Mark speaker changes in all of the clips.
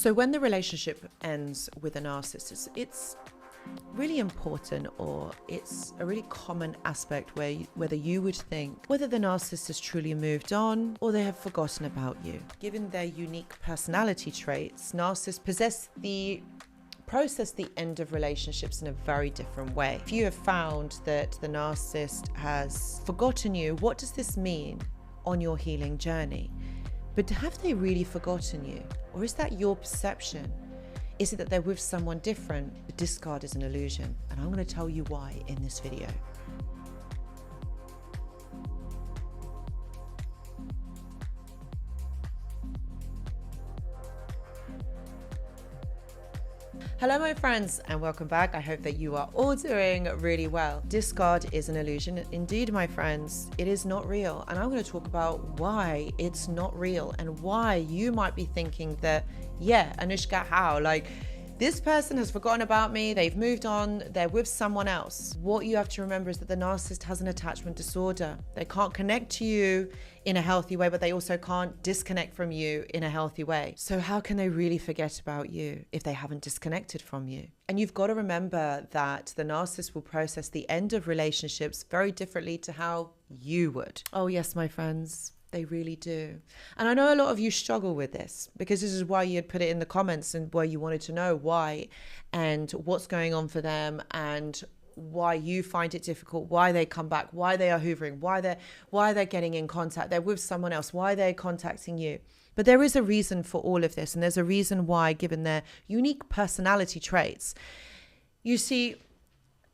Speaker 1: So when the relationship ends with a narcissist, it's really important, or it's a really common aspect whether you would think whether the narcissist has truly moved on or they have forgotten about you. Given their unique personality traits, narcissists process the end of relationships in a very different way. If you have found that the narcissist has forgotten you, what does this mean on your healing journey? But have they really forgotten you? Or is that your perception? Is it that they're with someone different? The discard is an illusion, and I'm going to tell you why in this video. Hello my friends, and welcome back. I hope that you are all doing really well. Discard is an illusion. Indeed, my friends, it is not real. And I'm going to talk about why it's not real and why you might be thinking that, yeah, Anoushka, how? Like, this person has forgotten about me, they've moved on, they're with someone else. What you have to remember is that the narcissist has an attachment disorder. They can't connect to you in a healthy way, but they also can't disconnect from you in a healthy way. So how can they really forget about you if they haven't disconnected from you? And you've got to remember that the narcissist will process the end of relationships very differently to how you would. Oh yes, my friends. They really do. And I know a lot of you struggle with this, because this is why you had put it in the comments and why you wanted to know why and what's going on for them and why you find it difficult, why they come back, why they are hoovering, why they're getting in contact. They're with someone else, why they're contacting you. But there is a reason for all of this, and there's a reason why, given their unique personality traits. You see,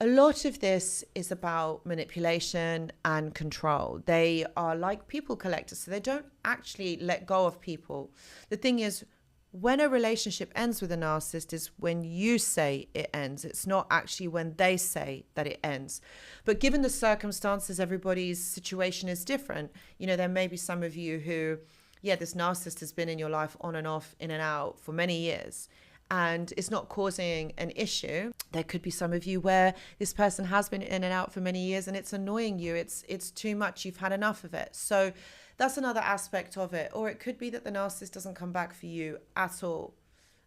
Speaker 1: a lot of this is about manipulation and control. They are like people collectors, so they don't actually let go of people. The thing is, when a relationship ends with a narcissist is when you say it ends. It's not actually when they say that it ends. But given the circumstances, everybody's situation is different. You know, there may be some of you who, yeah, this narcissist has been in your life on and off, in and out for many years, and it's not causing an issue. There could be some of you where this person has been in and out for many years and it's annoying you. It's too much. You've had enough of it. So that's another aspect of it. Or it could be that the narcissist doesn't come back for you at all.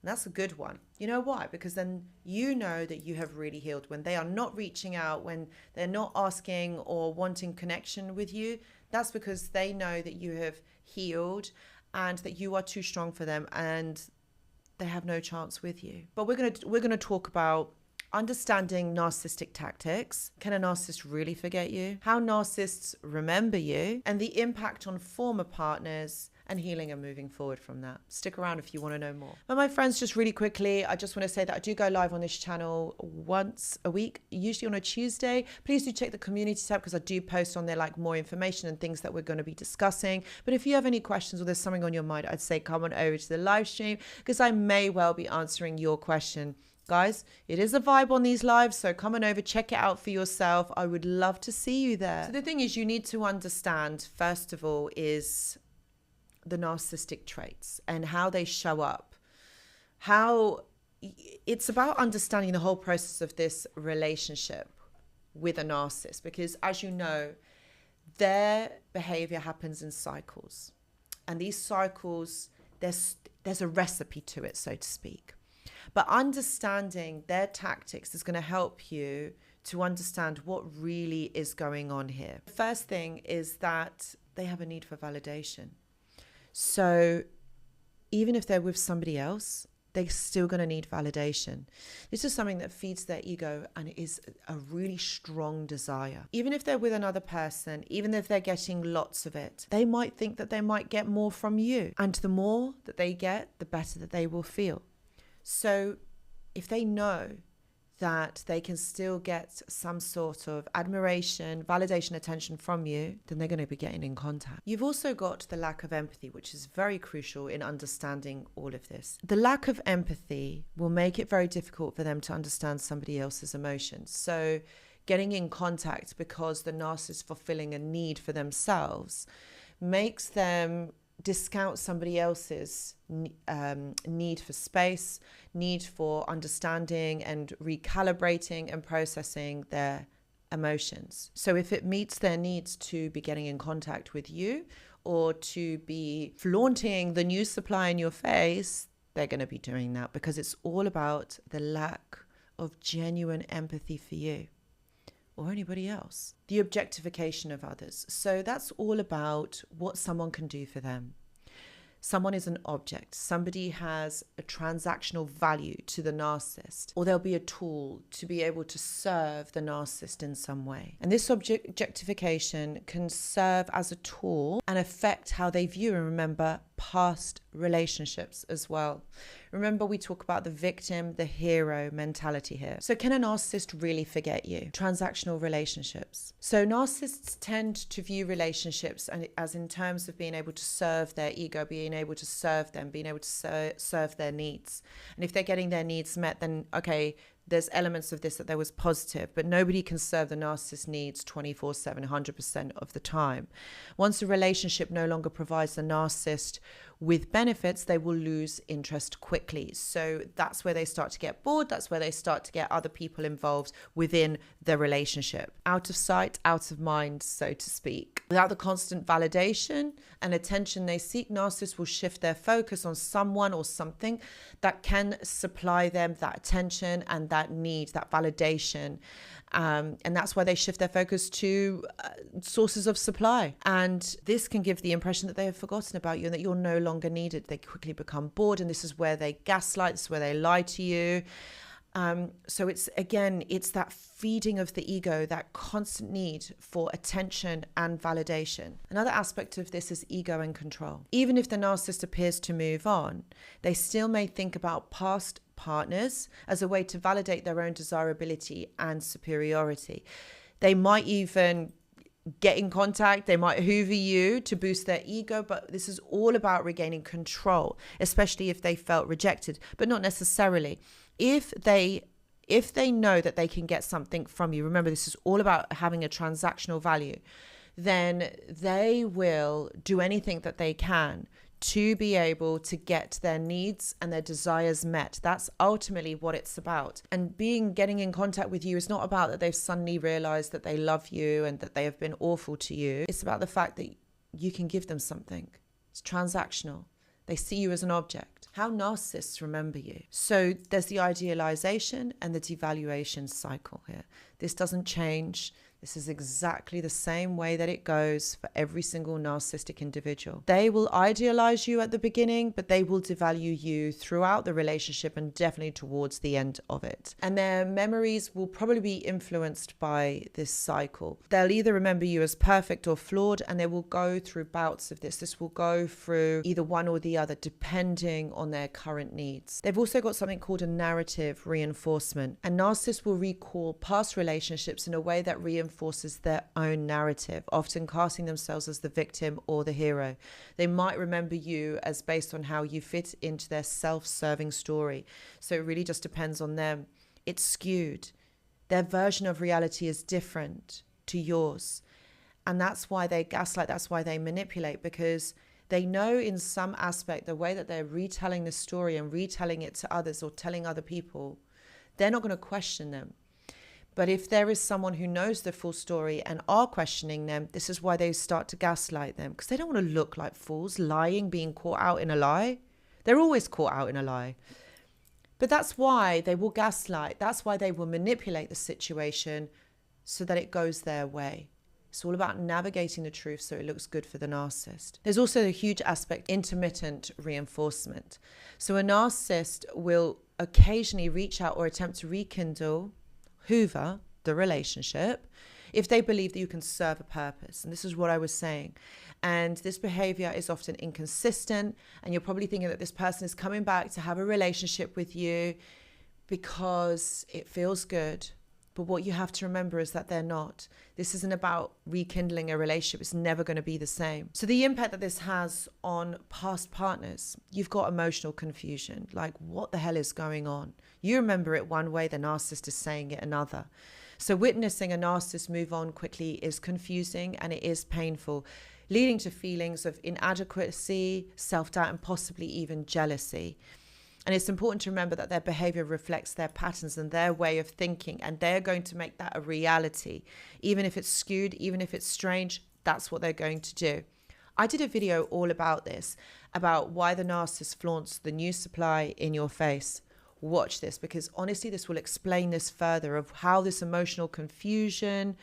Speaker 1: And that's a good one. You know why? Because then you know that you have really healed. When they are not reaching out, when they're not asking or wanting connection with you, that's because they know that you have healed and that you are too strong for them and they have no chance with you. But we're gonna talk about understanding narcissistic tactics. Can a narcissist really forget you? How narcissists remember you, and the impact on former partners, and healing and moving forward from that. Stick around if you want to know more. But my friends, just really quickly, I just want to say that I do go live on this channel once a week, usually on a Tuesday. Please do check the community tab, because I do post on there like more information and things that we're going to be discussing. But if you have any questions or there's something on your mind, I'd say come on over to the live stream, because I may well be answering your question. Guys, it is a vibe on these lives, so come on over, check it out for yourself. I would love to see you there. So the thing is, you need to understand, first of all, is the narcissistic traits and how they show up. How it's about understanding the whole process of this relationship with a narcissist, because as you know, their behavior happens in cycles, and these cycles, there's a recipe to it, so to speak. But understanding their tactics is going to help you to understand what really is going on here. The first thing is that they have a need for validation. So even if they're with somebody else, they're still going to need validation. This is something that feeds their ego and is a really strong desire. Even if they're with another person, even if they're getting lots of it, they might think that they might get more from you. And the more that they get, the better that they will feel. So if they know that they can still get some sort of admiration, validation, attention from you, then they're going to be getting in contact. You've also got the lack of empathy, which is very crucial in understanding all of this. The lack of empathy will make it very difficult for them to understand somebody else's emotions. So getting in contact because the narcissist is fulfilling a need for themselves makes them discount somebody else's need for space, need for understanding and recalibrating and processing their emotions. So if it meets their needs to be getting in contact with you or to be flaunting the new supply in your face, they're going to be doing that, because it's all about the lack of genuine empathy for you or anybody else. The objectification of others. So that's all about what someone can do for them. Someone is an object. Somebody has a transactional value to the narcissist, or they'll be a tool to be able to serve the narcissist in some way. And this objectification can serve as a tool and affect how they view and remember past relationships as well. Remember, we talk about the victim, the hero mentality here. So can a narcissist really forget you? Transactional relationships. So narcissists tend to view relationships as in terms of being able to serve their ego, being able to serve them, being able to serve their needs. And if they're getting their needs met, then okay, there's elements of this that there was positive, but nobody can serve the narcissist's needs 24/7, 100% of the time. Once a relationship no longer provides the narcissist with benefits, they will lose interest quickly. So that's where they start to get bored. That's where they start to get other people involved within the relationship. Out of sight, out of mind, so to speak. Without the constant validation and attention they seek, narcissists will shift their focus on someone or something that can supply them that attention and that need, that validation. And that's why they shift their focus to sources of supply. And this can give the impression that they have forgotten about you and that you're no longer needed. They quickly become bored, and this is where they gaslight, this is where they lie to you. So it's that feeding of the ego, that constant need for attention and validation. Another aspect of this is ego and control. Even if the narcissist appears to move on, they still may think about past partners as a way to validate their own desirability and superiority. They might even get in contact, they might hoover you to boost their ego, but this is all about regaining control, especially if they felt rejected, but not necessarily. If they know that they can get something from you, remember this is all about having a transactional value, then they will do anything that they can to be able to get their needs and their desires met. That's ultimately what it's about. And getting in contact with you is not about that they've suddenly realized that they love you and that they have been awful to you. It's about the fact that you can give them something. It's transactional. They see you as an object. How narcissists remember you. So there's the idealization and the devaluation cycle here. This doesn't change. This is exactly the same way that it goes for every single narcissistic individual. They will idealize you at the beginning, but they will devalue you throughout the relationship and definitely towards the end of it. And their memories will probably be influenced by this cycle. They'll either remember you as perfect or flawed, and they will go through bouts of this. This will go through either one or the other, depending on their current needs. They've also got something called a narrative reinforcement. And narcissists will recall past relationships in a way that reinforces their own narrative, often casting themselves as the victim or the hero. They might remember you as based on how you fit into their self-serving story. So it really just depends on them. It's skewed. Their version of reality is different to yours. And that's why they gaslight, that's why they manipulate, because they know in some aspect the way that they're retelling the story and retelling it to others or telling other people, they're not going to question them. But if there is someone who knows the full story and are questioning them, this is why they start to gaslight them, because they don't want to look like fools, lying, being caught out in a lie. They're always caught out in a lie. But that's why they will gaslight. That's why they will manipulate the situation so that it goes their way. It's all about navigating the truth so it looks good for the narcissist. There's also a huge aspect, intermittent reinforcement. So a narcissist will occasionally reach out or attempt to rekindle, hoover the relationship if they believe that you can serve a purpose. And this is what I was saying. And this behavior is often inconsistent, and you're probably thinking that this person is coming back to have a relationship with you because it feels good. But what you have to remember is that they're not. This isn't about rekindling a relationship. It's never going to be the same. So the impact that this has on past partners, you've got emotional confusion. Like, what the hell is going on? You remember it one way, the narcissist is saying it another. So witnessing a narcissist move on quickly is confusing and it is painful, leading to feelings of inadequacy, self-doubt, and possibly even jealousy. And it's important to remember that their behavior reflects their patterns and their way of thinking, and they're going to make that a reality. Even if it's skewed, even if it's strange, that's what they're going to do. I did a video all about this, about why the narcissist flaunts the new supply in your face. Watch this, because honestly, this will explain this further of how this emotional confusion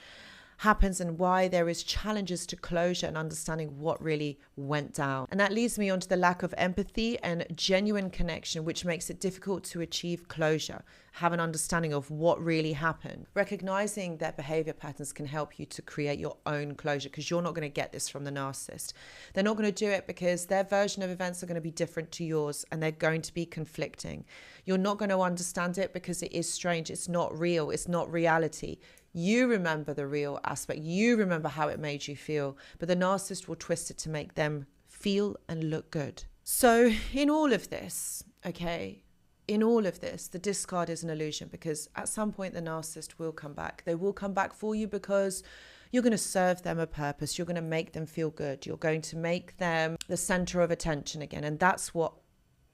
Speaker 1: happens and why there is challenges to closure and understanding what really went down. And that leads me on to the lack of empathy and genuine connection, which makes it difficult to achieve closure, have an understanding of what really happened. Recognizing their behavior patterns can help you to create your own closure, because you're not going to get this from the narcissist. They're not going to do it because their version of events are going to be different to yours, and they're going to be conflicting. You're not going to understand it because it is strange. It's not real. It's not reality. You remember the real aspect. You remember how it made you feel, but the narcissist will twist it to make them feel and look good. So in all of this, the discard is an illusion, because at some point the narcissist will come back. They will come back for you because you're going to serve them a purpose. You're going to make them feel good. You're going to make them the center of attention again. And that's what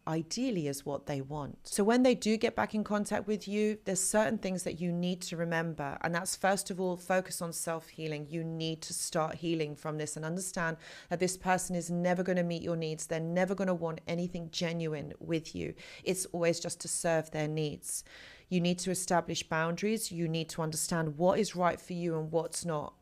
Speaker 1: ideally is what they want. So when they do get back in contact with you, there's certain things that you need to remember. And that's, first of all, focus on self-healing. You need to start healing from this and understand that this person is never going to meet your needs. They're never going to want anything genuine with you. It's always just to serve their needs. You need to establish boundaries. You need to understand what is right for you and what's not.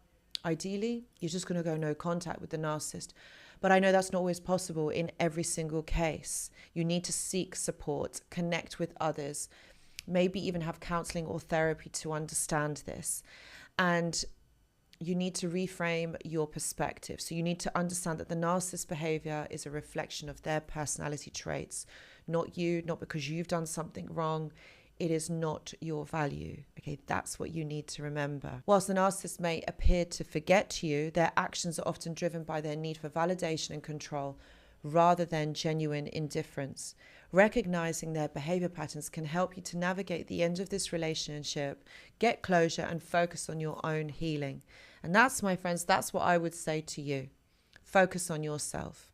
Speaker 1: Ideally, you're just going to go no contact with the narcissist. But I know that's not always possible in every single case. You need to seek support, connect with others, maybe even have counseling or therapy to understand this. And you need to reframe your perspective. So you need to understand that the narcissist behavior is a reflection of their personality traits, not you, not because you've done something wrong. It is not your value. Okay, that's what you need to remember. Whilst the narcissist may appear to forget you, their actions are often driven by their need for validation and control rather than genuine indifference. Recognizing their behavior patterns can help you to navigate the end of this relationship, get closure, and focus on your own healing. And that's, my friends, that's what I would say to you. Focus on yourself.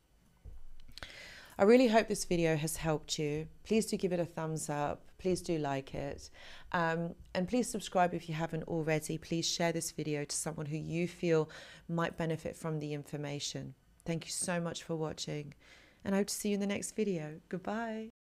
Speaker 1: I really hope this video has helped you. Please do give it a thumbs up. Please do like it. And please subscribe if you haven't already. Please share this video to someone who you feel might benefit from the information. Thank you so much for watching, and I hope to see you in the next video. Goodbye.